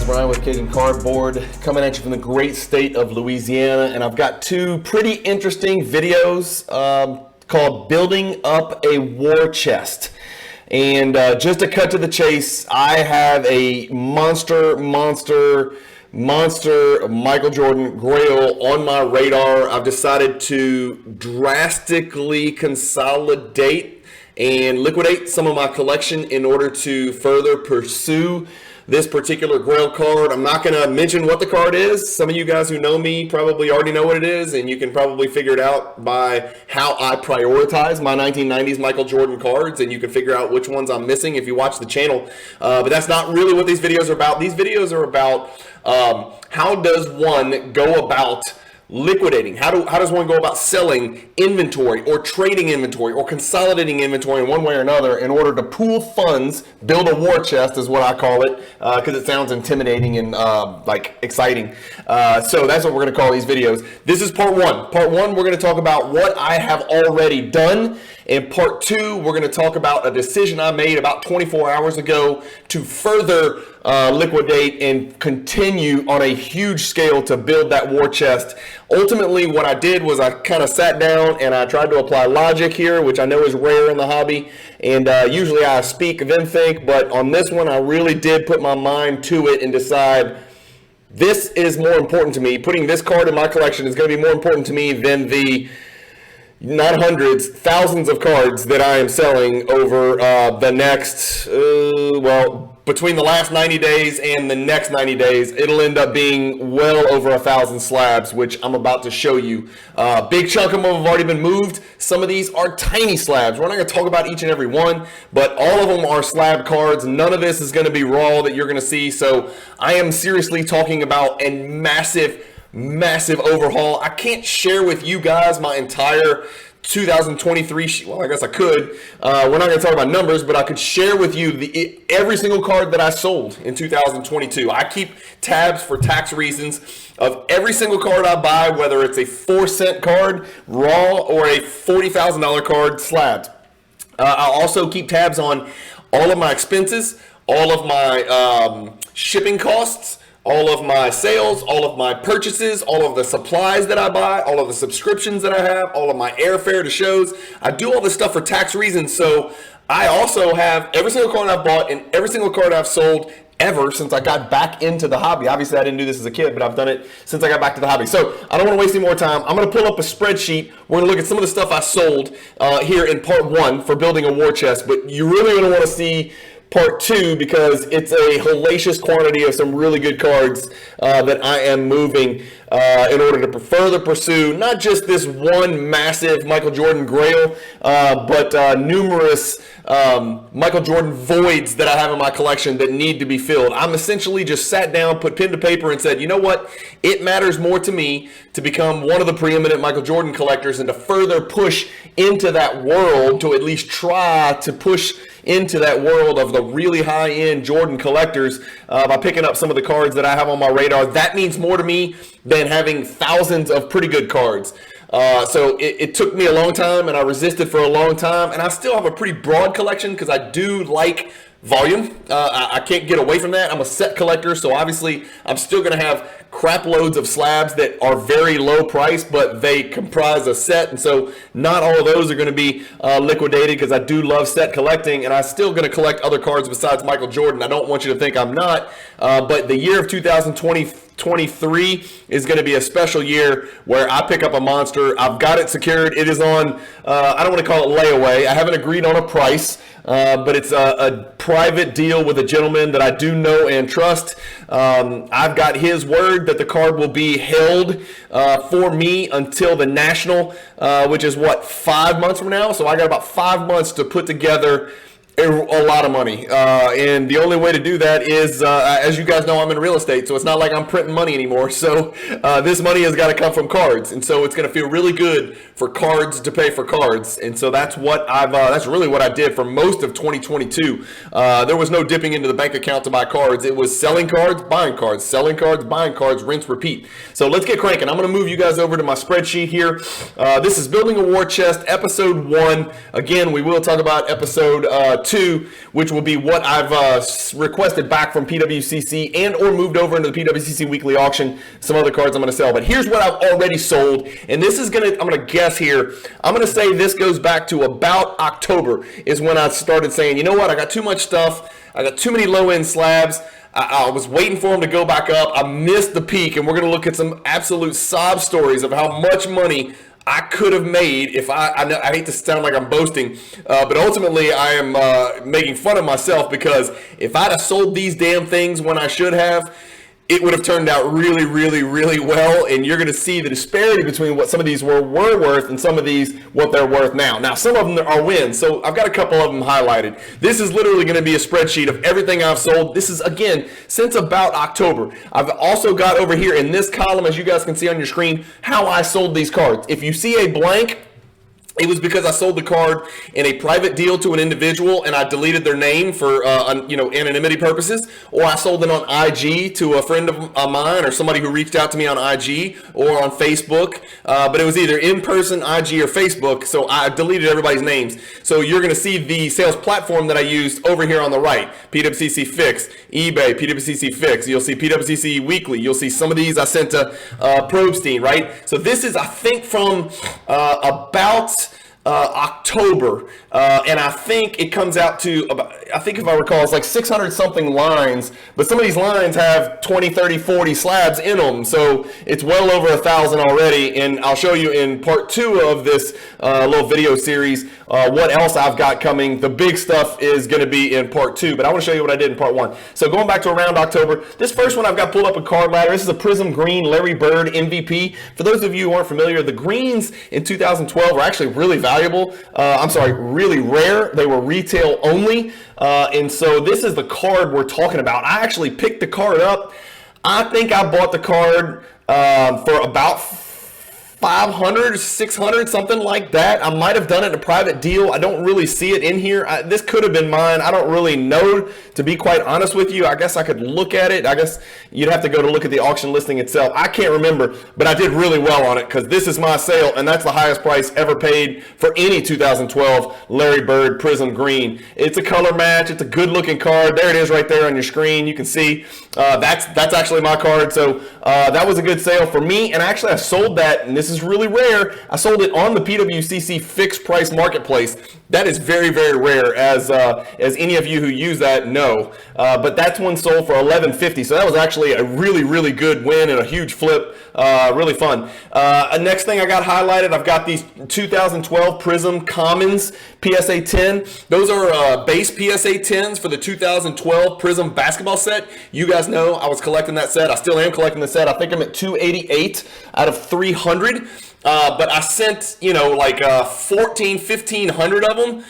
guys, Brian with Cajun Cardboard, coming at you from the great state of Louisiana, and I've got two pretty interesting videos called Building Up a War Chest. And just to cut to the chase, I have a monster Michael Jordan Grail on my radar. I've decided to drastically consolidate and liquidate some of my collection in order to further pursue this particular Grail card. I'm not going to mention what the card is. Some of you guys who know me probably already know what it is, and you can probably figure it out by how I prioritize my 1990s Michael Jordan cards, and you can figure out which ones I'm missing if you watch the channel. But that's not really what these videos are about. These videos are about how does one go about liquidating? How does one go about selling inventory or trading inventory or consolidating inventory in one way or another in order to pool funds, build a war chest is what I call it, because it sounds intimidating and like exciting. So that's what we're going to call these videos. This is part one. Part one, we're going to talk about what I have already done. In part two, we're going to talk about a decision I made about 24 hours ago to further liquidate and continue on a huge scale to build that war chest. Ultimately, what I did was I kind of sat down and I tried to apply logic here, which I know is rare in the hobby. And usually I speak then think, but on this one, I really did put my mind to it and decide this is more important to me. Putting this card in my collection is going to be more important to me than the not hundreds, thousands of cards that I am selling over the next, between the last 90 days and the next 90 days, it'll end up being well over 1,000 slabs, which I'm about to show you. Big chunk of them have already been moved. Some of these are tiny slabs. We're not going to talk about each and every one, but all of them are slab cards. None of this is going to be raw that you're going to see. So I am seriously talking about a massive overhaul. I can't share with you guys my entire 2023, well, I guess I could. We're not going to talk about numbers, but I could share with you every single card that I sold in 2022. I keep tabs for tax reasons of every single card I buy, whether it's a 4-cent card, raw, or a $40,000 card, slabbed. I also keep tabs on all of my expenses, all of my shipping costs, all of my sales, all of my purchases, all of the supplies that I buy, all of the subscriptions that I have, all of my airfare to shows. I do all this stuff for tax reasons. So I also have every single card I've bought and every single card I've sold ever since I got back into the hobby. Obviously, I didn't do this as a kid, but I've done it since I got back to the hobby. So I don't want to waste any more time. I'm going to pull up a spreadsheet. We're going to look at some of the stuff I sold here in part one for building a war chest, but you really going to want to see part two because it's a hellacious quantity of some really good cards that I am moving in order to further pursue not just this one massive Michael Jordan Grail, but numerous Michael Jordan voids that I have in my collection that need to be filled. I'm essentially just sat down, put pen to paper, and said, you know what? It matters more to me to become one of the preeminent Michael Jordan collectors and to further push into that world, to at least try to push into that world of the really high-end Jordan collectors by picking up some of the cards that I have on my radar. That means more to me than having thousands of pretty good cards. So it took me a long time, and I resisted for a long time, and I still have a pretty broad collection because I do like volume. I can't get away from that. I'm a set collector, so obviously I'm still going to have crap loads of slabs that are very low price, but they comprise a set, and so not all of those are going to be liquidated because I do love set collecting, and I'm still going to collect other cards besides Michael Jordan. I don't want you to think I'm not, but the year of 2023 is going to be a special year where I pick up a monster. I've got it secured. It is on, I don't want to call it layaway. I haven't agreed on a price. But it's a private deal with a gentleman that I do know and trust. I've got his word that the card will be held for me until the National, which is 5 months from now. So I got about 5 months to put together a lot of money, and the only way to do that is, as you guys know, I'm in real estate, so it's not like I'm printing money anymore. So this money has got to come from cards, and so it's going to feel really good for cards to pay for cards, and so that's what that's really what I did for most of 2022. There was no dipping into the bank account to buy cards. It was selling cards, buying cards, selling cards, buying cards, rinse, repeat. So let's get cranking. I'm going to move you guys over to my spreadsheet here. This is Building a War Chest, episode 1. Again, we will talk about episode 2, which will be what I've requested back from PWCC and or moved over into the PWCC Weekly Auction. Some other cards I'm going to sell. But here's what I've already sold. And this is I'm going to guess here. I'm going to say this goes back to about October is when I started saying, you know what, I got too much stuff. I got too many low-end slabs. I was waiting for them to go back up. I missed the peak, and we're going to look at some absolute sob stories of how much money I could have made if I hate to sound like I'm boasting, but ultimately I am making fun of myself, because if I'd have sold these damn things when I should have, it would have turned out really, really, really well, and you're going to see the disparity between what some of these were worth and some of these what they're worth now. Now, some of them are wins, so I've got a couple of them highlighted. This is literally going to be a spreadsheet of everything I've sold. This is, again, since about October. I've also got over here in this column, as you guys can see on your screen, how I sold these cards. If you see a blank, it was because I sold the card in a private deal to an individual and I deleted their name for anonymity purposes, or I sold it on IG to a friend of mine or somebody who reached out to me on IG or on Facebook. But it was either in person, IG, or Facebook, so I deleted everybody's names. So you're going to see the sales platform that I used over here on the right: PWCC Fix, eBay, PWCC Fix. You'll see PWCC Weekly. You'll see some of these I sent to Probstein, right? So this is, I think, from about October, and I think it comes out to about, I think if I recall, it's like 600 something lines, but some of these lines have 20, 30, 40 slabs in them, so it's well over 1,000 already. And I'll show you in part 2 of this little video series what else I've got coming. The big stuff is going to be in part 2, but I want to show you what I did in part 1. So going back to around October, this first one I've got pulled up a card ladder. This is a Prism Green Larry Bird MVP. For those of you who aren't familiar, the greens in 2012 were actually really valuable. Really rare. They were retail only. And so this is the card we're talking about. I actually picked the card up. I think I bought the card for about 500, 600, something like that. I might have done it in a private deal. I don't really see it in here. This could have been mine. I don't really know, to be quite honest with you. I guess I could look at it. I guess you'd have to go to look at the auction listing itself. I can't remember, but I did really well on it because this is my sale, and that's the highest price ever paid for any 2012 Larry Bird Prism Green. It's a color match. It's a good-looking card. There it is right there on your screen. You can see that's actually my card. So that was a good sale for me, and actually I sold that, and this is really rare. I sold it on the PWCC fixed price marketplace. That is very, very rare, as any of you who use that know. But that's one sold for $11.50. So that was actually a really, really good win and a huge flip. Really fun. Next thing I got highlighted, I've got these 2012 Prism Commons PSA 10. Those are base PSA 10s for the 2012 Prism basketball set. You guys know I was collecting that set. I still am collecting the set. I think I'm at 288 out of 300. But I sent, like 1,500 of them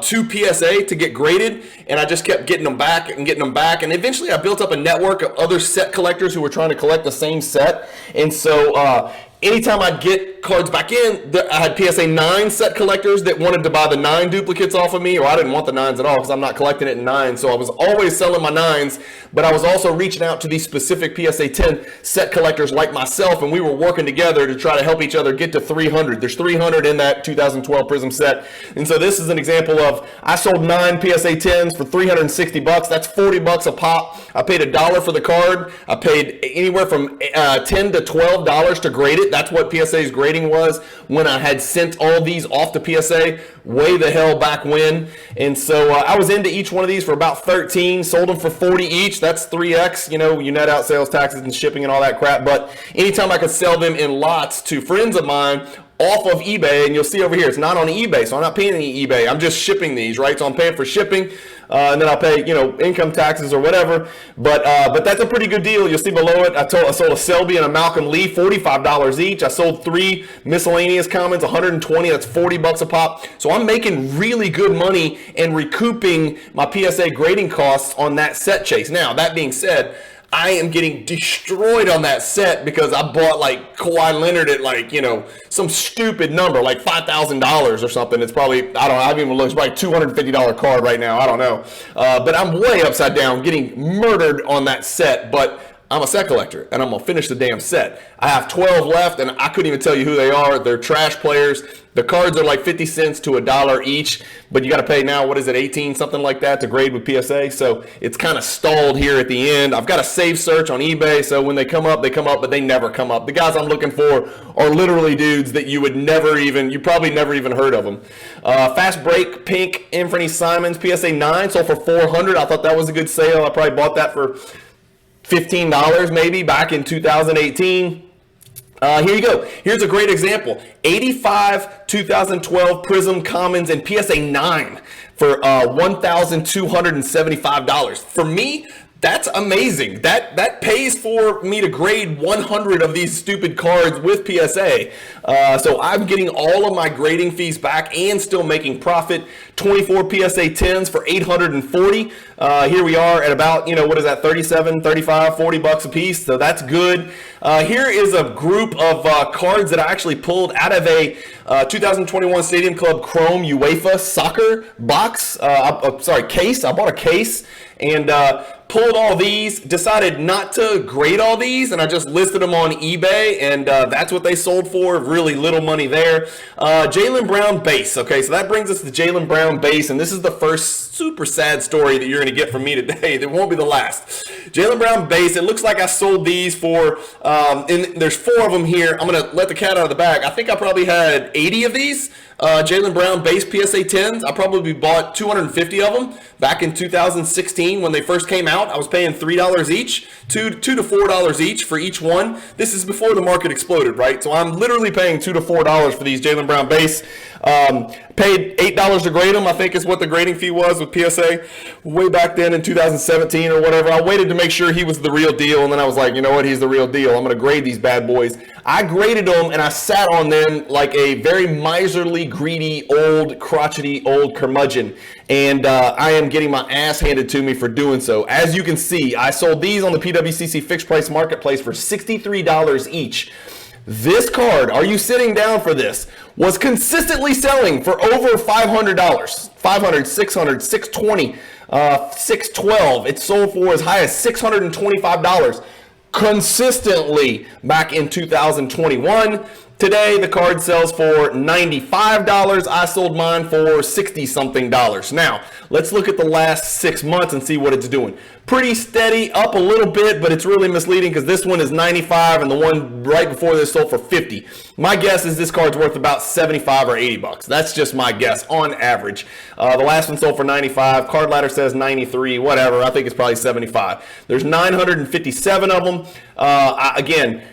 to PSA to get graded, and I just kept getting them back. And eventually I built up a network of other set collectors who were trying to collect the same set. And so anytime I'd get cards back in, I had PSA 9 set collectors that wanted to buy the 9 duplicates off of me, or I didn't want the 9s at all because I'm not collecting it in 9. So I was always selling my 9s, but I was also reaching out to these specific PSA 10 set collectors like myself, and we were working together to try to help each other get to 300. There's 300 in that 2012 Prism set. And so this is an example of, I sold 9 PSA 10s for $360. That's $40 a pop. I paid $1 for the card. I paid anywhere from $10 to $12 to grade it. That's what PSA's grading was when I had sent all these off to PSA way the hell back when. And so I was into each one of these for about 13, sold them for 40 each. That's 3x. You net out sales taxes and shipping and all that crap. But anytime I could sell them in lots to friends of mine off of eBay, and you'll see over here, it's not on eBay, so I'm not paying any eBay. I'm just shipping these, right? So I'm paying for shipping, and then I'll pay, income taxes or whatever. But that's a pretty good deal. You'll see below it, I sold a Selby and a Malcolm Lee, $45 each. I sold 3 miscellaneous commons, $120. That's $40 a pop. So I'm making really good money and recouping my PSA grading costs on that set chase. Now, that being said, I am getting destroyed on that set because I bought like Kawhi Leonard at some stupid number, like $5,000 or something. It's probably, I haven't even looked, it's probably $250 card right now. I don't know. But I'm way upside down, getting murdered on that set. But I'm a set collector, and I'm going to finish the damn set. I have 12 left, and I couldn't even tell you who they are. They're trash players. The cards are like 50 cents to $1 each, but you got to pay now, what is it, 18, something like that, to grade with PSA. So it's kind of stalled here at the end. I've got a save search on eBay, so when they come up, but they never come up. The guys I'm looking for are literally dudes that you probably never even heard of them. Fast Break Pink Anthony Simons PSA 9 sold for $400. I thought that was a good sale. I probably bought that for $15 maybe back in 2018. Here you go. Here's a great example. 85 2012 Prism Commons and PSA 9 for $1,275. For me, that's amazing. That pays for me to grade 100 of these stupid cards with PSA. So I'm getting all of my grading fees back and still making profit. 24 PSA 10s for $840. Here we are at about, what is that, 37, 35, 40 bucks a piece. So that's good. Here is a group of cards that I actually pulled out of a 2021 Stadium Club Chrome UEFA soccer box. Case. I bought a case and pulled all these, decided not to grade all these, and I just listed them on eBay, and that's what they sold for. Really little money there. Jalen Brown base. Okay, so that brings us to Jalen Brown base, and this is the first super sad story that you're going to get from me today. It won't be the last. Jalen Brown base. It looks like I sold these for, and there's 4 of them here. I'm going to let the cat out of the bag. I think I probably had 80 of these. Jalen Brown base PSA 10s. I probably bought 250 of them back in 2016 when they first came out. I was paying $3 each, $2 to $4 each for each one. This is before the market exploded, right? So I'm literally paying $2 to $4 for these Jalen Brown base. Paid $8 to grade them, I think is what the grading fee was with PSA way back then in 2017 or whatever. I waited to make sure he was the real deal, and then I was like, you know what, he's the real deal. I'm going to grade these bad boys. I graded them, and I sat on them like a very miserly, greedy, old, crotchety, old curmudgeon, and I am getting my ass handed to me for doing so. As you can see, I sold these on the PWCC fixed price marketplace for $63 each. This card, are you sitting down for this, was consistently selling for over $500. $500, $600, $620, $612. It sold for as high as $625 consistently back in 2021. Today, the card sells for $95. I sold mine for $60-something. Now, let's look at the last 6 months and see what it's doing. Pretty steady, up a little bit, but it's really misleading because this one is $95 and the one right before this sold for $50. My guess is this card's worth about $75 or $80. That's just my guess on average. The last one sold for $95. Card Ladder says $93, whatever. I think it's probably $75. There's 957 of them. Again,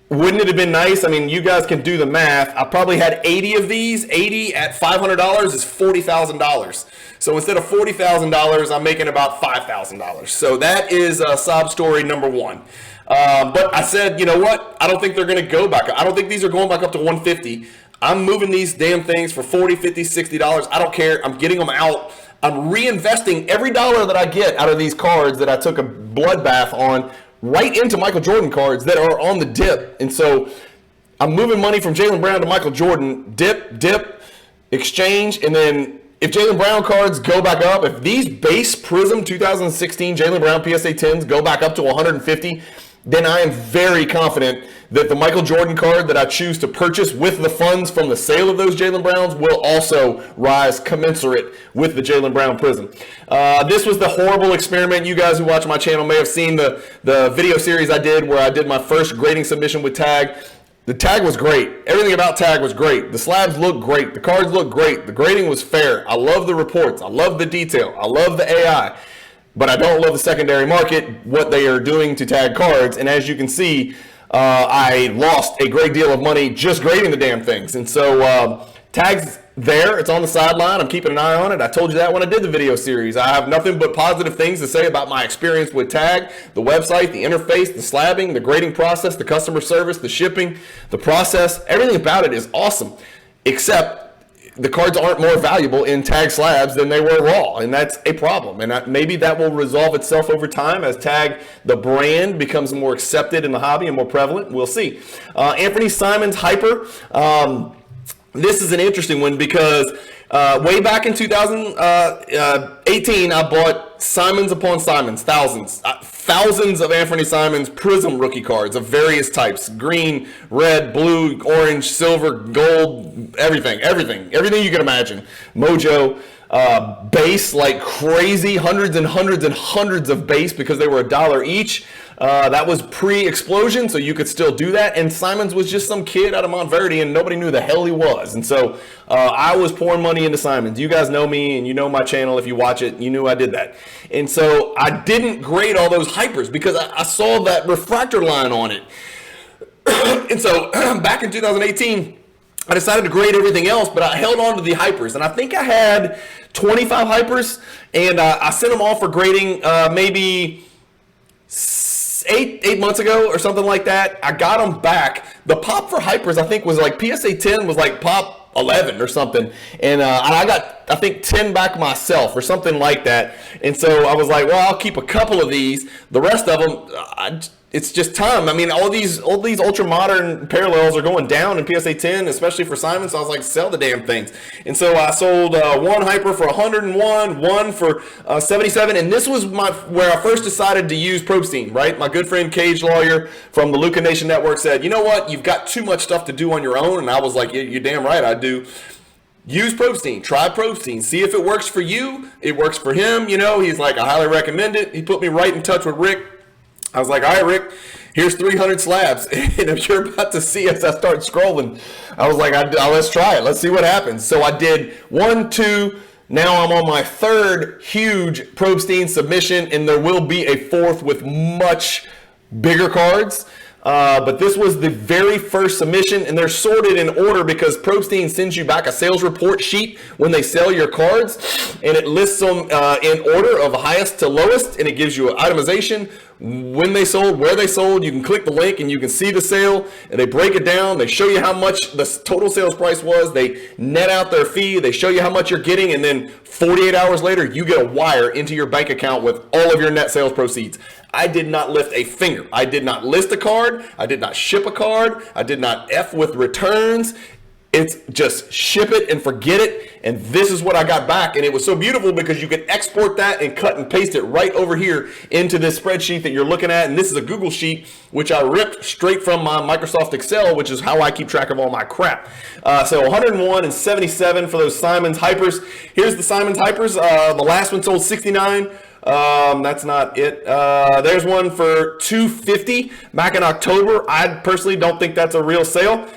wouldn't it have been nice? I mean, you guys can do the math. I probably had 80 of these. 80 at $500 is $40,000. So instead of $40,000, I'm making about $5,000. So that is sob story number 1. But I said, you know what? I don't think they're going to go back. I don't think these are going back up to 150. I'm moving these damn things for $40, $50, $60. I don't care. I'm getting them out. I'm reinvesting every dollar that I get out of these cards that I took a bloodbath on right into Michael Jordan cards that are on the dip. And so I'm moving money from Jalen Brown to Michael Jordan, dip, exchange, and then if Jalen Brown cards go back up, if these base Prism 2016 Jalen Brown PSA 10s go back up to 150, then I am very confident that the Michael Jordan card that I choose to purchase with the funds from the sale of those Jalen Browns will also rise commensurate with the Jalen Brown Prism. This was the horrible experiment. You guys who watch my channel may have seen the video series I did where I did my first grading submission with Tag. The tag was great. Everything about Tag was great. The slabs looked great. The cards looked great. The grading was fair. I love the reports. I love the detail. I love the AI. But I don't love the secondary market, what they are doing to Tag cards. And as you can see, I lost a great deal of money just grading the damn things. And so Tag's there. It's on the sideline. I'm keeping an eye on it. I told you that when I did the video series. I have nothing but positive things to say about my experience with Tag, the website, the interface, the slabbing, the grading process, the customer service, the shipping, the process. Everything about it is awesome, except the cards aren't more valuable in Tag slabs than they were raw, and that's a problem. And maybe that will resolve itself over time as Tag, the brand, becomes more accepted in the hobby and more prevalent. We'll see. Anthony Simons Hyper. This is an interesting one because way back in 2018, I bought Simons upon Simons, thousands. thousands of Anthony Simons Prism rookie cards of various types: green, red, blue, orange, silver, gold, everything you can imagine. Mojo. Base like crazy, hundreds and hundreds and hundreds of base because they were $1 each. That was pre-explosion, so you could still do that. And Simons was just some kid out of Montverde, and nobody knew the hell he was. And so I was pouring money into Simons. You guys know me, and you know my channel. If you watch it, you knew I did that. And so I didn't grade all those hypers because I saw that refractor line on it. And so back in 2018, I decided to grade everything else, but I held on to the hypers. And I think I had 25 hypers, and I sent them all for grading maybe eight months ago or something like that. I got them back. The pop for hypers, I think, was like PSA 10 was like pop 11 or something. And I got, I think, 10 back myself or something like that. And so I was like, well, I'll keep a couple of these. The rest of them, it's just time. I mean, all these ultra modern parallels are going down in PSA 10, especially for Simon. So I was like, sell the damn things. And so I sold one hyper for 101, one for 77, and this was where I first decided to use Probstein. Right, my good friend Cage Lawyer from the Luka Nation Network said, you know what, you've got too much stuff to do on your own, and I was like, you're damn right, I do. Use Probstein. Try Probstein. See if it works for you. It works for him. You know, he's like, I highly recommend it. He put me right in touch with Rick. I was like, all right, Rick, here's 300 slabs. And if you're about to see as I start scrolling, I was like, let's try it. Let's see what happens. So I did 1, 2. Now I'm on my third huge Probstein submission, and there will be a fourth with much bigger cards. But this was the very first submission, and they're sorted in order because Probstein sends you back a sales report sheet when they sell your cards, and it lists them in order of highest to lowest, and it gives you an itemization, when they sold, where they sold. You can click the link and you can see the sale, and they break it down. They show you how much the total sales price was. They net out their fee. They show you how much you're getting, and then 48 hours later, you get a wire into your bank account with all of your net sales proceeds. I did not lift a finger. I did not list a card. I did not ship a card. I did not F with returns. It's just ship it and forget it. And this is what I got back. And it was so beautiful because you could export that and cut and paste it right over here into this spreadsheet that you're looking at. And this is a Google sheet, which I ripped straight from my Microsoft Excel, which is how I keep track of all my crap. So 101 and 77 for those Simons Hypers. Here's the Simons Hypers. The last one sold 69. That's not it. There's one for $250 back in October. I personally don't think that's a real sale.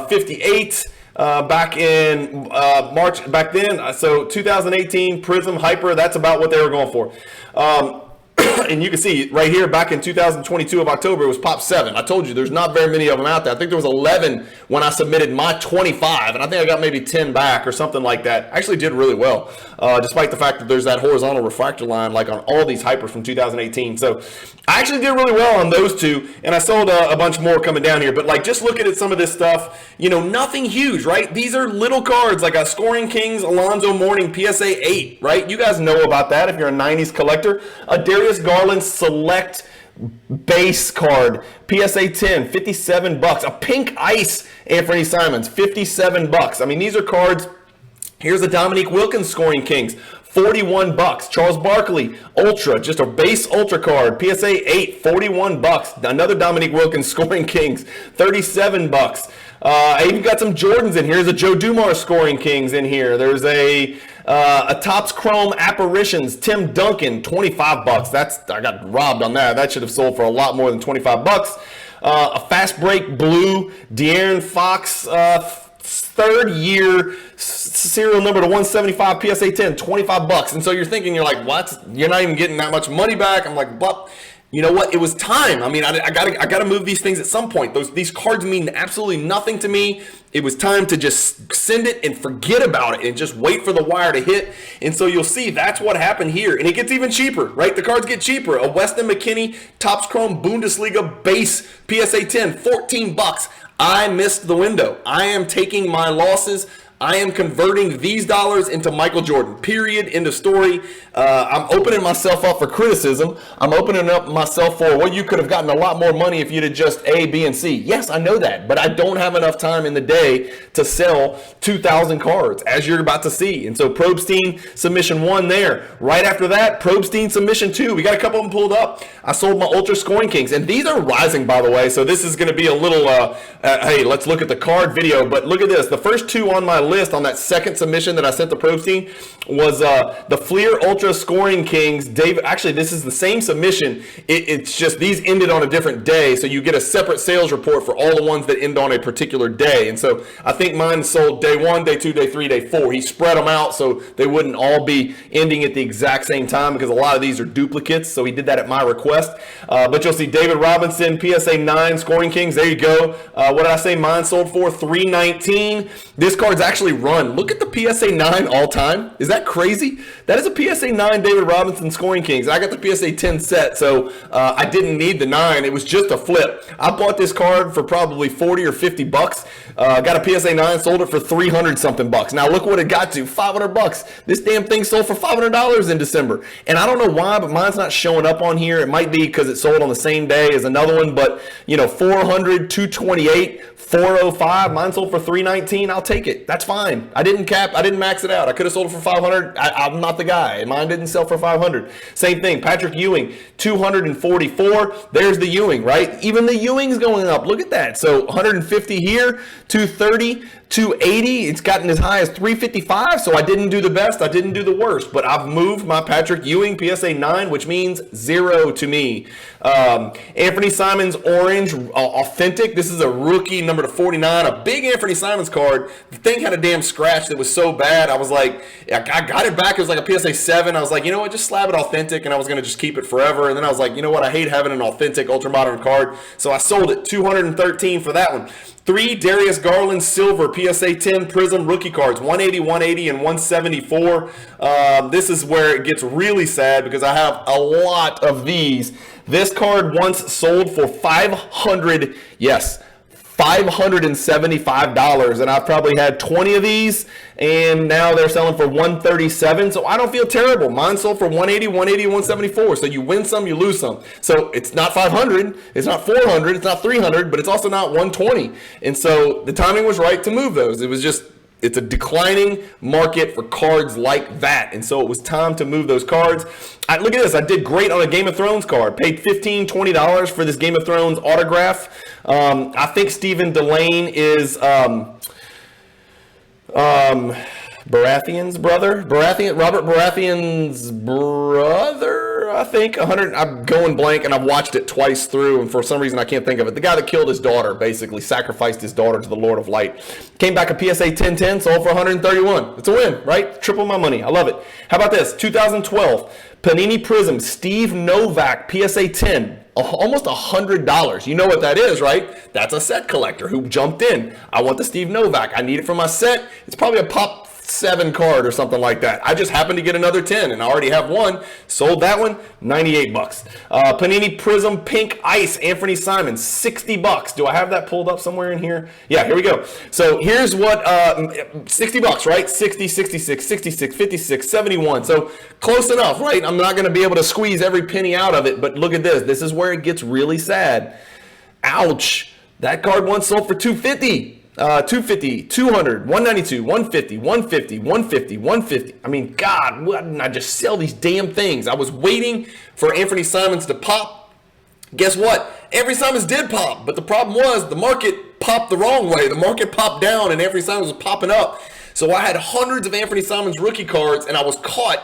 58 back in March back then. So 2018 Prism Hyper, that's about what they were going for. And you can see right here back in 2022 of October, it was pop 7. I told you there's not very many of them out there. I think there was 11 when I submitted my 25, and I think I got maybe 10 back or something like that. I actually did really well, despite the fact that there's that horizontal refractor line like on all these hypers from 2018. So I actually did really well on those two, and I sold a bunch more coming down here. But like, just looking at some of this stuff, you know, nothing huge, right? These are little cards like a Scoring Kings Alonzo Mourning PSA 8, right? You guys know about that if you're a 90s collector. A Darius Garland Select base card, PSA 10, $57. A Pink Ice Anthony Simons, $57. I mean, these are cards. Here's a Dominique Wilkins Scoring Kings, $41. Charles Barkley Ultra, just a base Ultra card, PSA 8, $41. Another Dominique Wilkins Scoring Kings, $37. I even got some Jordans in here. There's a Joe Dumars Scoring Kings in here. There's a Topps Chrome Apparitions, Tim Duncan, $25. I got robbed on that. That should have sold for a lot more than $25. A Fast Break Blue De'Aaron Fox, third year serial number to 175 PSA 10, $25. And so you're thinking, you're like, what? You're not even getting that much money back. I'm like, but you know what? It was time. I mean, I gotta move these things at some point. These cards mean absolutely nothing to me. It was time to just send it and forget about it and just wait for the wire to hit. And so you'll see that's what happened here. And it gets even cheaper, right? The cards get cheaper. A Weston McKennie Topps Chrome Bundesliga base PSA 10, $14. I missed the window. I am taking my losses. I am converting these dollars into Michael Jordan, period, end of story. I'm opening myself up for criticism. I'm opening up myself for, well, you could have gotten a lot more money if you'd have just A, B, and C. Yes, I know that, but I don't have enough time in the day to sell 2,000 cards, as you're about to see. And so Probstein submission 1 there. Right after that, Probstein submission 2. We got a couple of them pulled up. I sold my Ultra Scoring Kings, and these are rising, by the way, so this is going to be a little, hey, let's look at the card video, but look at this. The first 2 on my list on that second submission that I sent to Probstein was the Fleer Ultra Scoring Kings. David, actually, this is the same submission. It's just these ended on a different day, so you get a separate sales report for all the ones that end on a particular day. And so I think mine sold day 1, day 2, day 3, day 4. He spread them out so they wouldn't all be ending at the exact same time because a lot of these are duplicates, so he did that at my request. But you'll see David Robinson, PSA 9 Scoring Kings. There you go. What did I say mine sold for? $319. This card's actually run. Look at the PSA 9 all time. Is that crazy? That is a PSA 9 David Robinson Scoring Kings. I got the PSA 10 set, so I didn't need the 9. It was just a flip. I bought this card for probably 40 or 50 bucks. Got a PSA 9, sold it for 300 something bucks. Now look what it got to, 500 bucks. This damn thing sold for $500 in December. And I don't know why, but mine's not showing up on here. It might be because it sold on the same day as another one, but 400, 228, 405. Mine sold for $319. I'll take it. That's fine. I didn't max it out. I could have sold it for $500. I'm not the guy. Mine didn't sell for $500. Same thing. Patrick Ewing, $244. There's the Ewing, right? Even the Ewing's going up. Look at that. So 150 here, 230, 280. It's gotten as high as 355. So I didn't do the best. I didn't do the worst. But I've moved my Patrick Ewing PSA 9, which means 0 to me. Anthony Simons Orange Authentic. This is a rookie number to 49. A big Anthony Simons card. The thing had a damn scratch that was so bad. I was like, I got it back. It was like a PSA 7. I was like, you know what? Just slab it authentic, and I was going to just keep it forever. And then I was like, you know what? I hate having an authentic ultra modern card. So I sold it. $213 for that one. 3 Darius Garland Silver PSA 10 Prism rookie cards, 180, 180, and 174. This is where it gets really sad because I have a lot of these. This card once sold for $575, and I've probably had 20 of these, and now they're selling for $137. So I don't feel terrible. Mine sold for $180, $180, $174. So you win some, you lose some. So it's not $500, it's not $400, it's not $300, but it's also not $120. And so the timing was right to move those. It's a declining market for cards like that. And so it was time to move those cards. Look at this. I did great on a Game of Thrones card. Paid $15, $20 for this Game of Thrones autograph. I think Stephen Delane is Baratheon's brother. Robert Baratheon's brother, I think. I'm going blank, and I've watched it twice through, and for some reason I can't think of it. The guy that killed his daughter, basically sacrificed his daughter to the Lord of Light. Came back a PSA 1010, sold for $131. It's a win, right? Triple my money. I love it. How about this? 2012 Panini Prism Steve Novak PSA 10. Almost $100. You know what that is, right? That's a set collector who jumped in. I want the Steve Novak. I need it for my set. It's probably a pop 7 card or something like that. I just happened to get another 10, and I already have one. Sold that one, $98. Panini Prism Pink Ice Anthony Simons, $60. Do I have that pulled up somewhere in here? Yeah, here we go. So here's what, $60, right? 60, 66, 66, 56, 71. So close enough, right? I'm not going to be able to squeeze every penny out of it, but look at this. This is where it gets really sad. Ouch. That card once sold for $250. 250, 200, 192, 150, 150, 150, 150. I mean, God, why didn't I just sell these damn things? I was waiting for Anthony Simons to pop. Guess what? Anthony Simons did pop, but the problem was the market popped the wrong way. The market popped down and Anthony Simons was popping up. So I had hundreds of Anthony Simons rookie cards, and I was caught,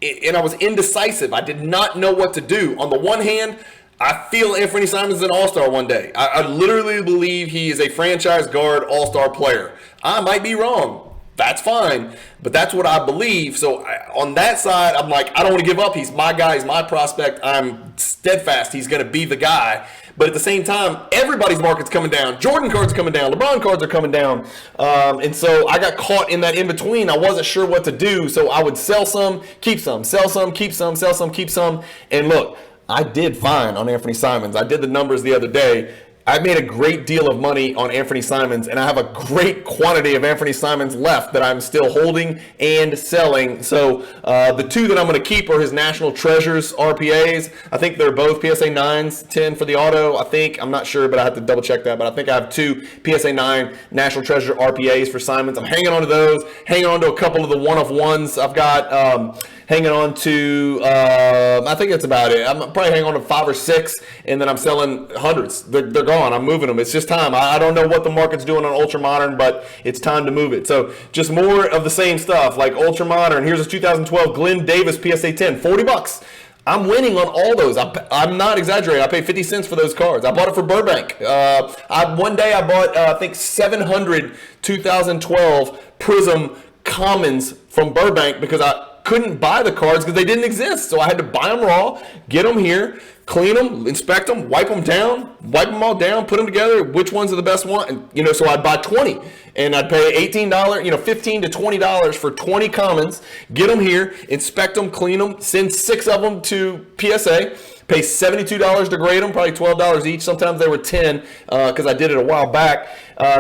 and I was indecisive. I did not know what to do. On the one hand, I feel Anthony Simons is an all-star one day. I literally believe he is a franchise guard all-star player. I might be wrong. That's fine. But that's what I believe. So on that side, I'm like, I don't want to give up. He's my guy. He's my prospect. I'm steadfast. He's going to be the guy. But at the same time, everybody's market's coming down. Jordan cards are coming down. LeBron cards are coming down. And so I got caught in that in-between. I wasn't sure what to do. So I would sell some, keep some, sell some, keep some, sell some, keep some. And look, I did fine on Anthony Simons. I did the numbers the other day, I've made a great deal of money on Anthony Simons, and I have a great quantity of Anthony Simons left that I'm still holding and selling. So the two that I'm going to keep are his National Treasures RPAs. I think they're both PSA 9s, 10 for the auto. I'm not sure, but I have to double check that. But I think I have two PSA 9 National Treasure RPAs for Simons. I'm hanging on to those, hanging on to a couple of the one-of-ones. I've got hanging on to, I think that's about it. I'm probably hanging on to 5 or 6, and then I'm selling hundreds. They're gone. I'm moving them. It's just time. I don't know what the market's doing on Ultra Modern, but it's time to move it. So just more of the same stuff, like Ultra Modern. Here's a 2012 Glenn Davis PSA 10, $40. I'm winning on all those. I'm not exaggerating. I paid 50 cents for those cards. I bought it for Burbank. One day I bought, I think, 700 2012 Prism Commons from Burbank because I couldn't buy the cards because they didn't exist. So I had to buy them raw, get them here, clean them, inspect them, wipe them all down, put them together. Which ones are the best one? And, so I'd buy 20 and I'd pay $18, $15 to $20 for 20 commons, get them here, inspect them, clean them, send 6 of them to PSA. Pay $72 to grade them, probably $12 each. Sometimes they were $10 because I did it a while back.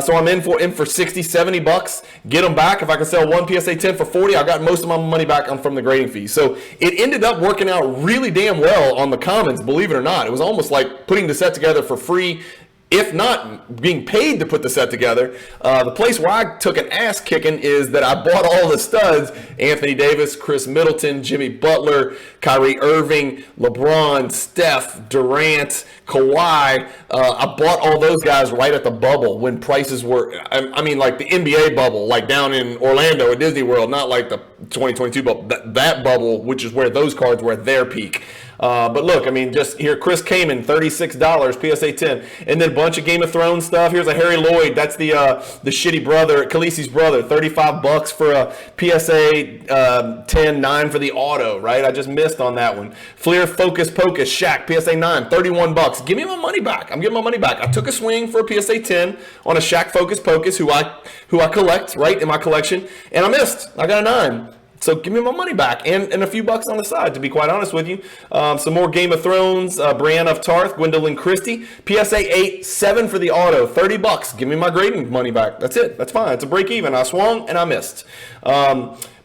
So I'm in for $60, $70. Get them back. If I can sell one PSA 10 for $40, I got most of my money back from the grading fee. So it ended up working out really damn well on the commons, believe it or not. It was almost like putting the set together for free, if not being paid to put the set together. The place where I took an ass kicking is that I bought all the studs: Anthony Davis, Chris Middleton, Jimmy Butler, Kyrie Irving, LeBron, Steph, Durant, Kawhi. I bought all those guys right at the bubble when prices were, I mean, like the NBA bubble, like down in Orlando at Disney World, not like the 2022 bubble, that bubble, which is where those cards were at their peak. But look, I mean, just here, Chris Kaman, $36, PSA 10. And then a bunch of Game of Thrones stuff. Here's a Harry Lloyd. That's the shitty brother, Khaleesi's brother, $35 for a PSA 10, 9 for the auto, right? I just missed on that one. Fleer Focus Pocus, Shaq, PSA 9, $31. Give me my money back. I'm getting my money back. I took a swing for a PSA 10 on a Shaq Focus Pocus, who I collect, right, in my collection, and I missed. I got a 9. So give me my money back and a few bucks on the side, to be quite honest with you. Some more Game of Thrones, Brienne of Tarth, Gwendolyn Christie. PSA 8, 7 for the auto, $30. Give me my grading money back. That's it. That's fine. It's a break even. I swung and I missed.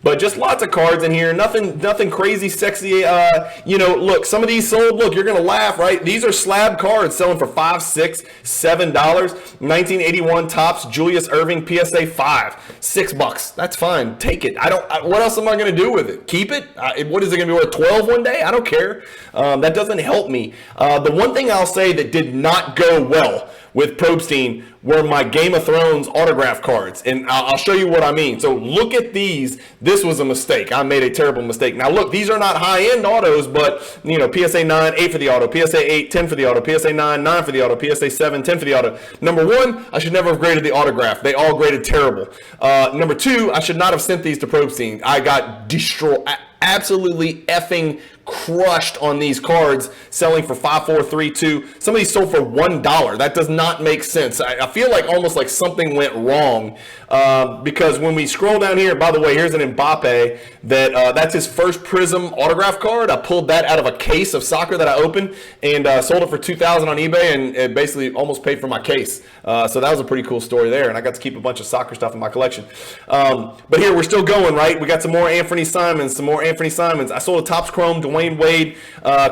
But just lots of cards in here. Nothing crazy, sexy. Look, some of these sold. Look, you're going to laugh, right? These are slab cards selling for $5, $6, $7. 1981 Topps Julius Erving PSA 5, $6. That's fine. Take it. What else am I going to do with it? Keep it? What is it going to be worth? 12 one day? I don't care. That doesn't help me. The one thing I'll say that did not go well with Probstein were my Game of Thrones autograph cards. And I'll show you what I mean. So look at these. This was a mistake. I made a terrible mistake. Now look, these are not high-end autos, but PSA 9, 8 for the auto, PSA 8, 10 for the auto, PSA 9, 9 for the auto, PSA 7, 10 for the auto. Number one, I should never have graded the autograph. They all graded terrible. Number two, I should not have sent these to Probstein. I got destroyed, absolutely effing crushed on these cards, selling for $5,432. Some of these sold for $1. That does not make sense. I feel like almost like something went wrong because when we scroll down here, by the way, here's an Mbappe that's his first Prism autograph card. I pulled that out of a case of soccer that I opened and sold it for $2,000 on eBay, and it basically almost paid for my case. So that was a pretty cool story there, and I got to keep a bunch of soccer stuff in my collection. But here we're still going, right? We got some more Anthony Simons, I sold a Topps Chrome Dwayne Wade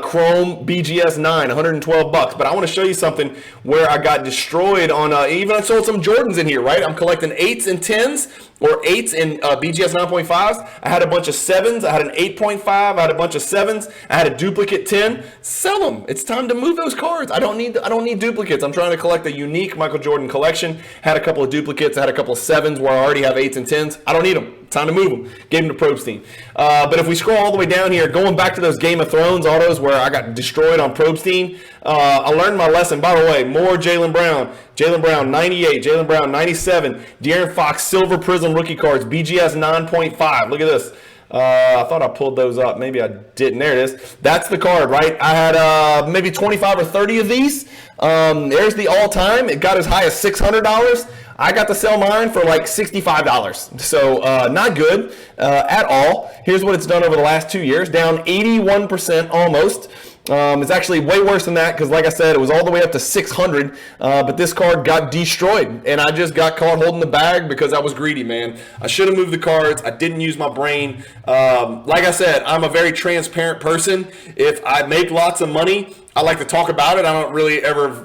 Chrome BGS 9, $112. But I want to show you something where I got destroyed on, even I sold some Jordans in here, right? I'm collecting 8s and 10s, or 8s in BGS 9.5s. I had a bunch of 7s. I had an 8.5. I had a bunch of 7s. I had a duplicate 10. Sell them. It's time to move those cards. I don't need duplicates. I'm trying to collect a unique Michael Jordan collection. Had a couple of duplicates. I had a couple of 7s where I already have 8s and 10s. I don't need them. Time to move them. Gave them to Probstein. But if we scroll all the way down here, going back to those Game of Thrones autos where I got destroyed on Probstein, I learned my lesson. By the way, more Jalen Brown 98, Jalen Brown 97, De'Aaron Fox Silver Prism rookie cards, BGS 9.5. Look at this. I thought I pulled those up. Maybe I didn't. There it is. That's the card, right? I had maybe 25 or 30 of these. There's the all-time. It got as high as $600. I got to sell mine for like $65. So not good at all. Here's what it's done over the last 2 years. Down 81% almost. It's actually way worse than that because, like I said, it was all the way up to 600, but this card got destroyed, and I just got caught holding the bag because I was greedy, man. I should have moved the cards. I didn't use my brain. Like I said, I'm a very transparent person. If I make lots of money, I like to talk about it. I don't really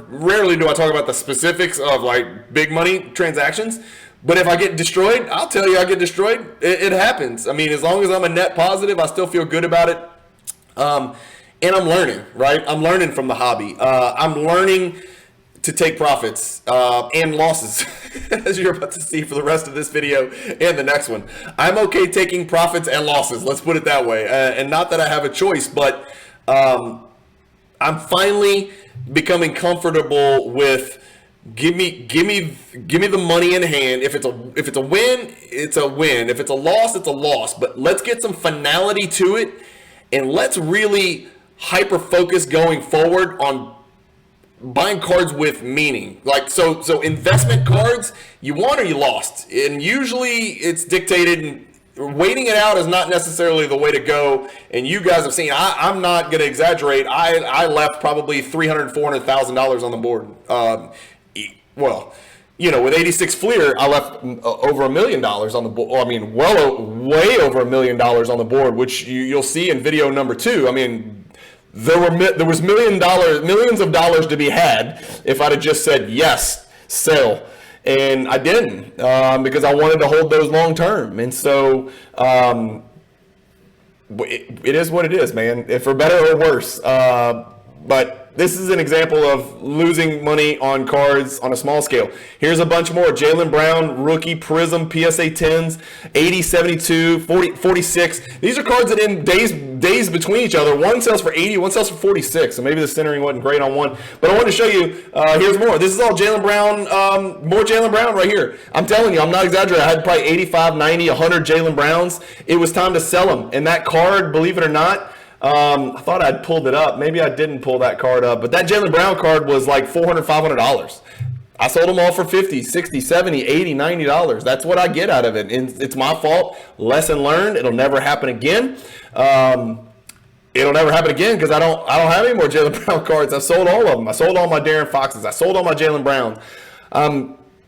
rarely do I talk about the specifics of like big money transactions. But if I get destroyed, I'll tell you I get destroyed. It happens. I mean, as long as I'm a net positive, I still feel good about it. And I'm learning, right? I'm learning from the hobby. I'm learning to take profits and losses, as you're about to see for the rest of this video and the next one. I'm okay taking profits and losses. Let's put it that way. And not that I have a choice, but I'm finally becoming comfortable with give me the money in hand. If it's a win, it's a win. If it's a loss, it's a loss. But let's get some finality to it, and let's really hyper focus going forward on buying cards with meaning. Like so investment cards, you won or you lost, and usually it's dictated. And waiting it out is not necessarily the way to go. And you guys have seen, I'm not going to exaggerate. I left probably $300,000, $400,000 on the board. Well, you know, with 86 Fleer, I left over $1 million on the board. I mean, way over $1 million on the board, which you'll see in video number 2. I mean, there was millions of dollars to be had if I'd have just said yes, sell. And I didn't because I wanted to hold those long term. And so it is what it is, man, for better or worse. But this is an example of losing money on cards on a small scale. Here's a bunch more. Jalen Brown, rookie, Prism, PSA 10s, 80, 72, 40, 46. These are cards that in days between each other. One sells for 80, one sells for 46. So maybe the centering wasn't great on one. But I wanted to show you, here's more. This is all Jalen Brown, more Jalen Brown right here. I'm telling you, I'm not exaggerating. I had probably 85, 90, 100 Jalen Browns. It was time to sell them. And that card, believe it or not, I thought I'd pulled it up. Maybe I didn't pull that card up. But that Jalen Brown card was like $400, $500. I sold them all for $50, $60, $70, $80, $90. That's what I get out of it. And it's my fault. Lesson learned. It'll never happen again. It'll never happen again because I don't have any more Jalen Brown cards. I've sold all of them. I sold all my Darren Foxes. I sold all my Jalen Browns.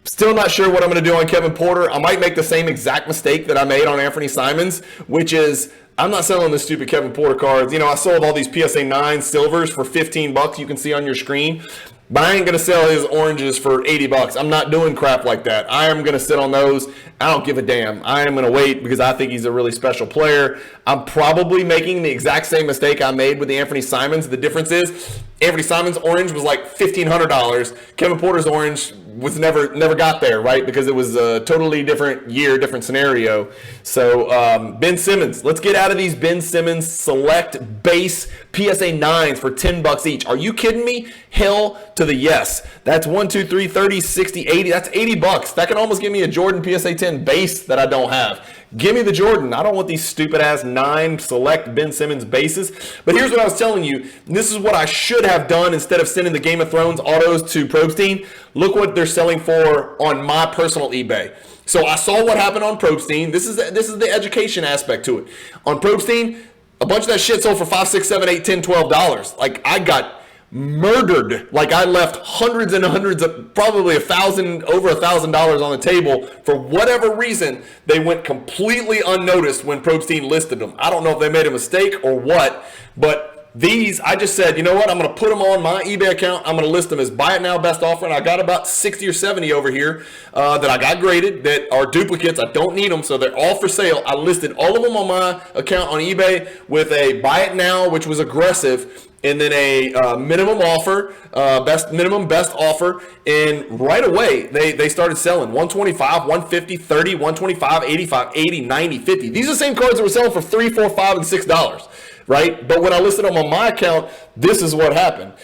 Still not sure what I'm going to do on Kevin Porter. I might make the same exact mistake that I made on Anthony Simons, which is I'm not selling the stupid Kevin Porter cards. You know, I sold all these PSA 9 silvers for $15 you can see on your screen. But I ain't going to sell his oranges for $80. I'm not doing crap like that. I am going to sit on those. I don't give a damn. I am going to wait because I think he's a really special player. I'm probably making the exact same mistake I made with the Anthony Simons. The difference is Anthony Simons' orange was like $1,500. Kevin Porter's orange was never got there, right? Because it was a totally different year, different scenario. So Ben Simmons, let's get out of these Ben Simmons select base PSA 9s for $10 each. Are you kidding me? Hell to the yes. That's 1, 2, 3, 30, 60, 80. That's $80. That can almost give me a Jordan PSA 10 base that I don't have. Give me the Jordan. I don't want these stupid ass 9 select Ben Simmons bases. But here's what I was telling you. This is what I should have done instead of sending the Game of Thrones autos to Probstein. Look what they're selling for on my personal eBay. So I saw what happened on Probstein. This is the education aspect to it. On Probstein, a bunch of that shit sold for $5, $6, $7, $8, $10, $12. Like I got murdered. Like I left hundreds and hundreds of, probably over $1,000 on the table. For whatever reason, they went completely unnoticed when Probstein listed them. I don't know if they made a mistake or what, but these, I just said, you know what? I'm going to put them on my eBay account. I'm going to list them as buy it now, best offer. And I got about 60 or 70 over here that I got graded that are duplicates. I don't need them, so they're all for sale. I listed all of them on my account on eBay with a buy it now, which was aggressive, and then a minimum offer, best offer, and right away they started selling 125, 150, 30, 125, 85, 80, 90, 50. These are the same cards that were selling for $3, $4, $5, and $6, right? But when I listed them on my account, this is what happened.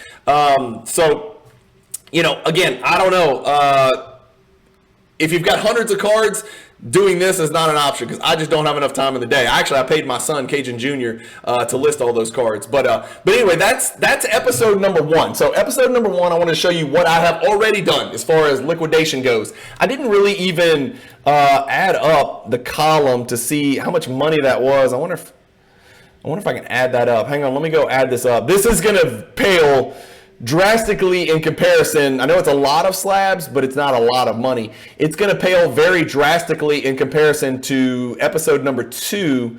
So, you know, again, I don't know. If you've got hundreds of cards, doing this is not an option because I just don't have enough time in the day. Actually, I paid my son, Cajun Jr., to list all those cards. But anyway, that's episode number 1. So episode number 1, I want to show you what I have already done as far as liquidation goes. I didn't really even add up the column to see how much money that was. I wonder if I wonder if I can add that up. Hang on, let me go add this up. This is going to pale drastically in comparison. I know it's a lot of slabs, but it's not a lot of money. It's going to pale very drastically in comparison to episode number 2,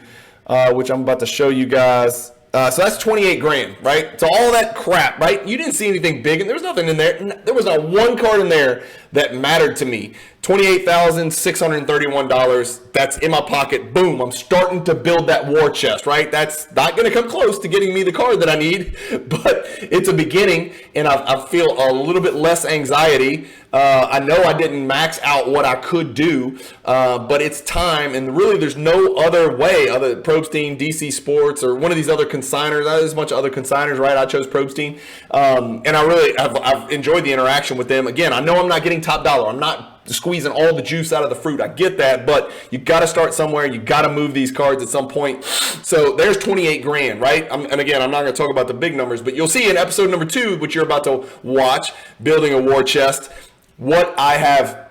which I'm about to show you guys. So that's 28 grand, right? So all that crap, right? You didn't see anything big, and there was nothing in there. There was not one card in there that mattered to me. $28,631. That's in my pocket. Boom. I'm starting to build that war chest, right? That's not going to come close to getting me the card that I need, but it's a beginning, and I feel a little bit less anxiety. I know I didn't max out what I could do, but it's time, and really there's no other way other Probstein, DC Sports, or one of these other consigners. There's a bunch of other consigners, right? I chose Probstein, and I've enjoyed the interaction with them. Again, I know I'm not getting top dollar. I'm not squeezing all the juice out of the fruit. I get that, but you got to start somewhere. You got to move these cards at some point. So there's 28 grand, right? And again, I'm not going to talk about the big numbers, but you'll see in episode number 2, which you're about to watch, Building a War Chest, what I have.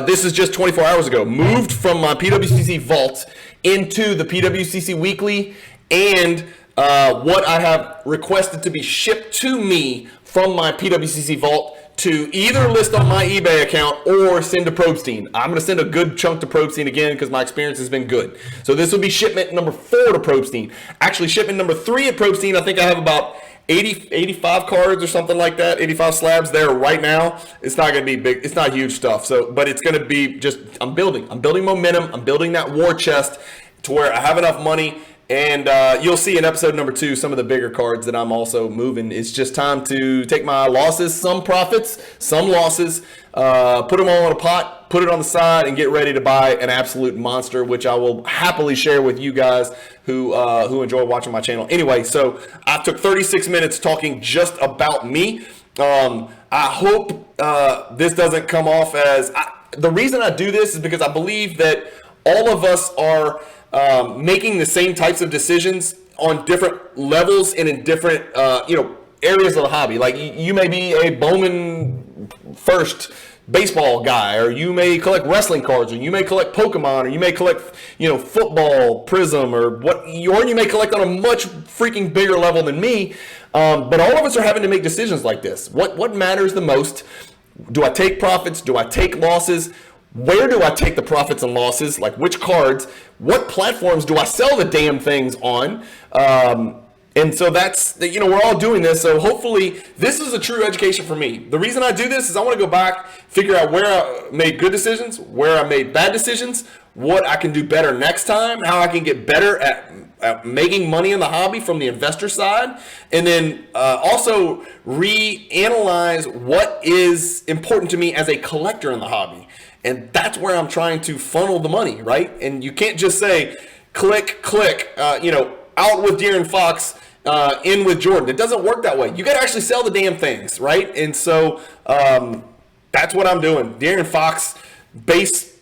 This is just 24 hours ago. Moved from my PWCC vault into the PWCC Weekly, and what I have requested to be shipped to me from my PWCC vault to either list on my eBay account or send to Probstein. I'm going to send a good chunk to Probstein again because my experience has been good. So this will be shipment number 4 to Probstein. Actually, shipment number 3 at Probstein, I think I have about 85 cards or something like that, 85 slabs there right now. It's not going to be big. It's not huge stuff. So, but it's going to be just, I'm building momentum. I'm building that war chest to where I have enough money. And you'll see in episode number 2 some of the bigger cards that I'm also moving. It's just time to take my losses, some profits, some losses, put them all in a pot, put it on the side, and get ready to buy an absolute monster, which I will happily share with you guys who enjoy watching my channel. Anyway, so I took 36 minutes talking just about me. I hope this doesn't come off as... the reason I do this is because I believe that all of us are... making the same types of decisions on different levels and in different, areas of the hobby. Like you may be a Bowman first baseball guy, or you may collect wrestling cards, or you may collect Pokemon, or you may collect, football Prism, or you may collect on a much freaking bigger level than me. But all of us are having to make decisions like this. What matters the most? Do I take profits? Do I take losses? Where do I take the profits and losses? Like which cards? What platforms do I sell the damn things on? And so that's, we're all doing this. So hopefully this is a true education for me. The reason I do this is I want to go back, figure out where I made good decisions, where I made bad decisions, what I can do better next time, how I can get better at making money in the hobby from the investor side, and then also reanalyze what is important to me as a collector in the hobby. And that's where I'm trying to funnel the money, right? And you can't just say, click, out with De'Aaron Fox, in with Jordan. It doesn't work that way. You got to actually sell the damn things, right? And so that's what I'm doing. De'Aaron Fox, base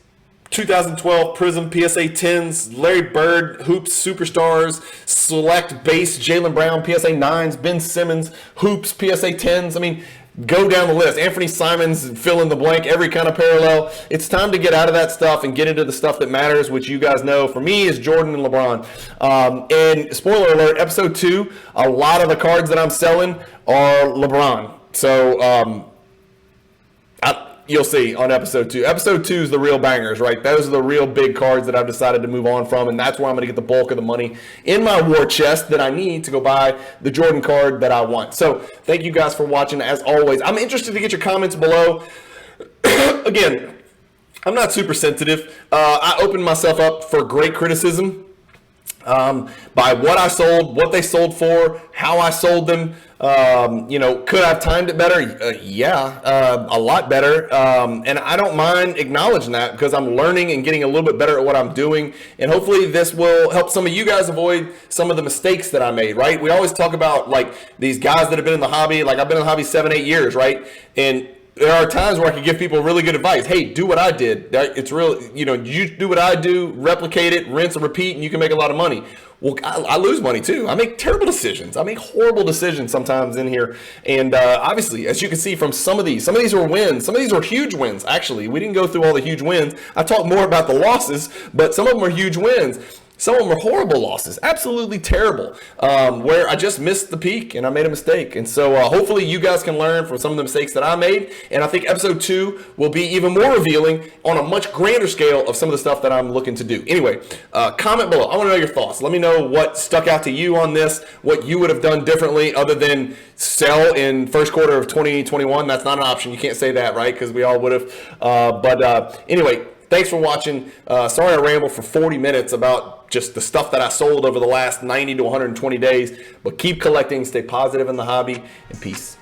2012 Prism PSA 10s, Larry Bird, Hoops Superstars, select base Jalen Brown PSA 9s, Ben Simmons, Hoops PSA 10s. I mean, go down the list. Anthony Simons, fill in the blank, every kind of parallel. It's time to get out of that stuff and get into the stuff that matters, which you guys know for me is Jordan and LeBron. And spoiler alert, episode 2, a lot of the cards that I'm selling are LeBron. So you'll see on episode 2. Episode 2 is the real bangers, right? Those are the real big cards that I've decided to move on from, and that's where I'm going to get the bulk of the money in my war chest that I need to go buy the Jordan card that I want. So thank you guys for watching. As always, I'm interested to get your comments below. Again, I'm not super sensitive. I opened myself up for great criticism by what I sold, what they sold for, how I sold them. Could I have timed it better? Yeah, a lot better. And I don't mind acknowledging that because I'm learning and getting a little bit better at what I'm doing. And hopefully this will help some of you guys avoid some of the mistakes that I made, right? We always talk about like these guys that have been in the hobby. Like I've been in the hobby 7-8 years, right? And there are times where I can give people really good advice. Hey, do what I did. It's real, you do what I do, replicate it, rinse and repeat, and you can make a lot of money. Well, I lose money too. I make terrible decisions. I make horrible decisions sometimes in here. And obviously, as you can see from some of these were wins. Some of these were huge wins, actually. We didn't go through all the huge wins. I talked more about the losses, but some of them are huge wins. Some of them are horrible losses, absolutely terrible, where I just missed the peak and I made a mistake. And so hopefully you guys can learn from some of the mistakes that I made. And I think episode 2 will be even more revealing on a much grander scale of some of the stuff that I'm looking to do. Anyway, comment below. I want to know your thoughts. Let me know what stuck out to you on this, what you would have done differently other than sell in first quarter of 2021. That's not an option. You can't say that, right? Because we all would have. Anyway, thanks for watching. Sorry I rambled for 40 minutes about just the stuff that I sold over the last 90 to 120 days. But keep collecting, stay positive in the hobby, and peace.